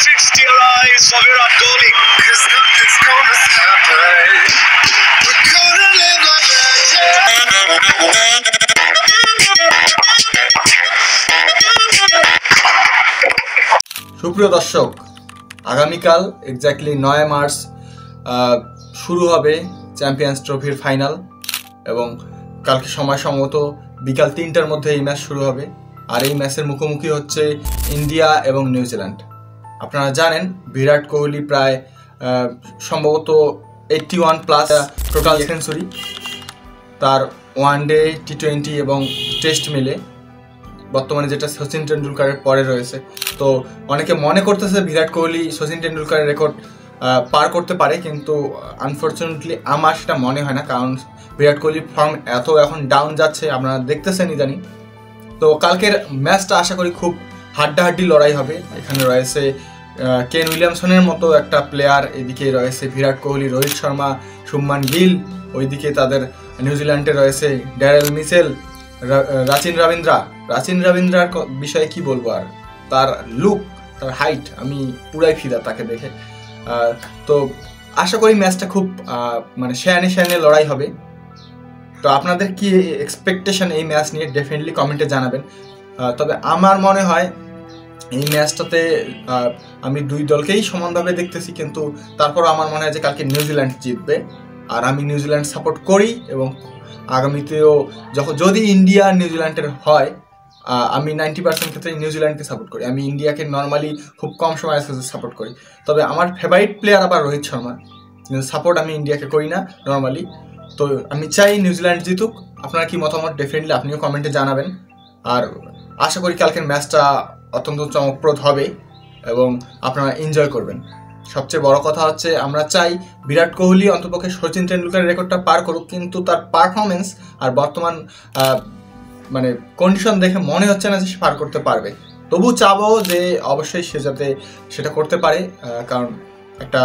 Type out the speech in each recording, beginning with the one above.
fixed your eyes of Virat Kohli. 'Cause nothing's gonna stop us. We're gonna live like সুপ্রিয় দর্শক, আগামীকাল exactly 9 March শুরু হবে champions ট্রফির ফাইনাল এবং কালকে সময় সম্ভবত বিকাল 3টার মধ্যে এই ম্যাচ শুরু হবে। আর এই ম্যাচের মুখোমুখি হচ্ছে ইন্ডিয়া এবং নিউজিল্যান্ড। আপনারা জানেন বিরাট কোহলি প্রায় সম্ভবত 81 প্লাস টোটাল সেঞ্চুরি তার ওয়ানডে, টি20 এবং টেস্ট মিলে, বর্তমানে যেটা সচিন টেন্ডুলকারের পরে রয়েছে। তো অনেকে মনে করতেছে বিরাট কোহলি সচিন টেন্ডুলকারের রেকর্ড পার করতে পারে, কিন্তু আনফর্চুনেটলি আমার সেটা মনে হয় না, কারণ বিরাট কোহলির ফর্ম এখন ডাউন যাচ্ছে, আপনারা দেখতেছেনই জানি। তো কালকের ম্যাচটা আশা করি খুব হাড্ডাহাড্ডি লড়াই হবে। এখানে রয়েছে কেন উইলিয়ামসনের মতো একটা প্লেয়ার, এদিকে রয়েছে বিরাট কোহলি, রোহিত শর্মা, শুভমান গিল, ওইদিকে তাদের নিউজিল্যান্ডে রয়েছে ড্যারেল মিচেল, রাচিন রবীন্দ্রার বিষয়ে কি বলবো, আর তার লুক, তার হাইট, আমি পুরাই ফিদা তাকে দেখে। তো আশা করি ম্যাচটা খুব মানে শেয়ানে লড়াই হবে। তো আপনাদের কি এক্সপেকটেশন এই ম্যাচ নিয়ে ডেফিনেটলি কমেন্টে জানাবেন। তবে আমার মনে হয় এই ম্যাচটাতে আমি দুই দলকেই সমানভাবে দেখতেছি, কিন্তু তারপর আমার মনে হয় যে কালকে নিউজিল্যান্ড জিতবে, আর আমি নিউজিল্যান্ড সাপোর্ট করি। এবং আগামীতেও যদি ইন্ডিয়া নিউজিল্যান্ডের হয়, আমি 90% ক্ষেত্রে নিউজিল্যান্ডকে সাপোর্ট করি। আমি ইন্ডিয়াকে নর্মালি খুব কম সময় সাপোর্ট করি, তবে আমার ফেভারিট প্লেয়ার আবার রোহিত শর্মা, কিন্তু সাপোর্ট আমি ইন্ডিয়াকে করি না নর্মালি। তো আমি চাই নিউজিল্যান্ড জিতুক। আপনার কি মতামত ডেফিনেটলি আপনিও কমেন্টে জানাবেন। আর আশা করি কালকের ম্যাচটা অত্যন্ত চমকপ্রদ হবে এবং আপনারা এনজয় করবেন। সবচেয়ে বড় কথা হচ্ছে আমরা চাই বিরাট কোহলি অন্ততপক্ষে সচিন টেন্ডুলকারের রেকর্ডটা পার করুক, কিন্তু তার পারফরমেন্স আর বর্তমান মানে কন্ডিশন দেখে মনে হচ্ছে না যে সে পার করতে পারবে। তবু চাবো যে অবশ্যই সে যাতে সেটা করতে পারে, কারণ একটা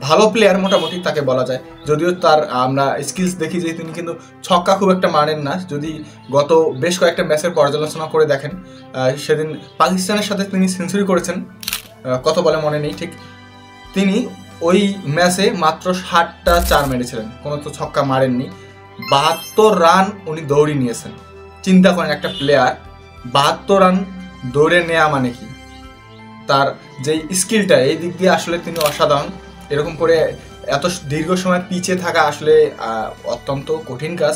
ভালো প্লেয়ার মোটামুটি তাকে বলা যায়। যদিও তার আমরা স্কিলস দেখি যে তিনি কিন্তু ছক্কা খুব একটা মারেন না। যদি গত বেশ কয়েকটা ম্যাচের পর্যালোচনা করে দেখেন, সেদিন পাকিস্তানের সাথে তিনি সেঞ্চুরি করেছেন, কত বলে মনে নেই ঠিক। তিনি ওই ম্যাচে মাত্র 60টা 4 মেরেছিলেন, কোনো তো ছক্কা মারেননি। 72 রান উনি দৌড়ে নিয়েছেন। চিন্তা করেন একটা প্লেয়ার 72 রান দৌড়ে নেওয়া মানে কি, তার যেই স্কিলটা এই দিক দিয়ে আসলে তিনি অসাধারণ। এরকম করে এত দীর্ঘ সময় পিছে থাকা আসলে অত্যন্ত কঠিন কাজ,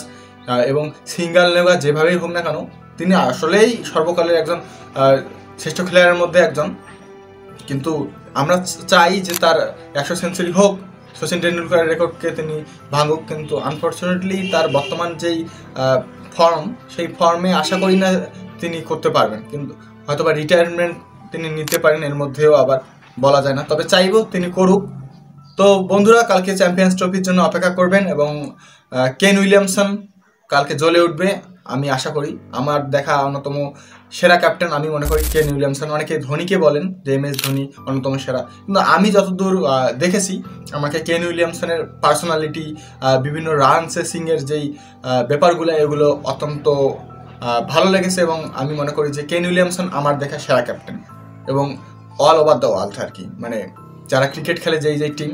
এবং সিঙ্গেল নেওয়া যেভাবেই হোক না কেন তিনি আসলেই সর্বকালের একজন শ্রেষ্ঠ খেলোয়াড়ের মধ্যে একজন। কিন্তু আমরা চাই যে তার 100 সেঞ্চুরি হোক, সচিন টেন্ডুলকারের রেকর্ডকে তিনি ভাঙুক, কিন্তু আনফর্চুনেটলি তার বর্তমান যেই ফর্ম, সেই ফর্মে আশা করি না তিনি করতে পারবেন। কিন্তু হয়তোবা রিটায়ারমেন্ট তিনি নিতে পারেন, এর মধ্যেও আবার বলা যায় না, তবে চাইবো তিনি করুক। তো বন্ধুরা, কালকে চ্যাম্পিয়ন্স ট্রফির জন্য অপেক্ষা করবেন এবং কেন উইলিয়ামসন কালকে জ্বলে উঠবে আমি আশা করি। আমার দেখা অন্যতম সেরা ক্যাপ্টেন আমি মনে করি কেন উইলিয়ামসন। অনেকে ধোনিকে বলেন যে MS ধোনি অন্যতম সেরা, কিন্তু আমি যতদূর দেখেছি আমাকে কেন উইলিয়ামসনের পার্সোনালিটি, বিভিন্ন রান চেসিংয়ের যেই ব্যাপারগুলো, এগুলো অত্যন্ত ভালো লেগেছে এবং আমি মনে করি যে কেন উইলিয়ামসন আমার দেখা সেরা ক্যাপ্টেন। এবং অল ওভার দ্য ওয়ার্ল্ড আর কি, মানে যারা ক্রিকেট খেলে যেই টিম,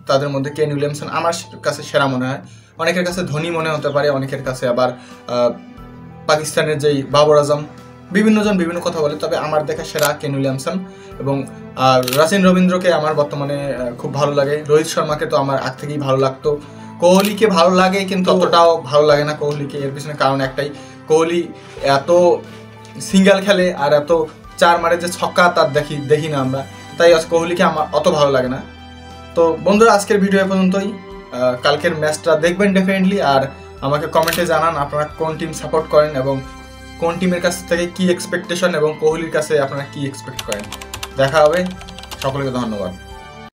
তাদের মধ্যে কেন উইলিয়ামসন আমার কাছে সেরা মনে হয়। অনেকের কাছে ধোনি মনে হতে পারে, অনেকের কাছে আবার পাকিস্তানের যেই বাবর আজম, বিভিন্নজন বিভিন্ন কথা বলে, তবে আমার দেখা সেরা কেন উইলিয়ামসন। এবং রাচিন রবীন্দ্রকে আমার বর্তমানে খুব ভালো লাগে। রোহিত শর্মাকে তো আমার আগ থেকেই ভালো লাগতো। কোহলিকে ভালো লাগে, কিন্তু অতটাও ভালো লাগে না কোহলিকে। এর পিছনে কারণ একটাই, কোহলি এত সিঙ্গেল খেলে আর এত 4 মারে যে ছক্কা তার দেখি না আমরা, তাই কোহলিকে আমার অত ভালো লাগে না। তো বন্ধুরা, আজকের ভিডিও এ পর্যন্তই। কালকের ম্যাচটা দেখবেন ডেফিনেটলি, আর আমাকে কমেন্টে জানান আপনারা কোন টিম সাপোর্ট করেন এবং কোন টিমের কাছ থেকে কি এক্সপেকটেশন, এবং কোহলির কাছে আপনারা কি এক্সপেক্ট করেন। দেখা হবে, সকলকে ধন্যবাদ।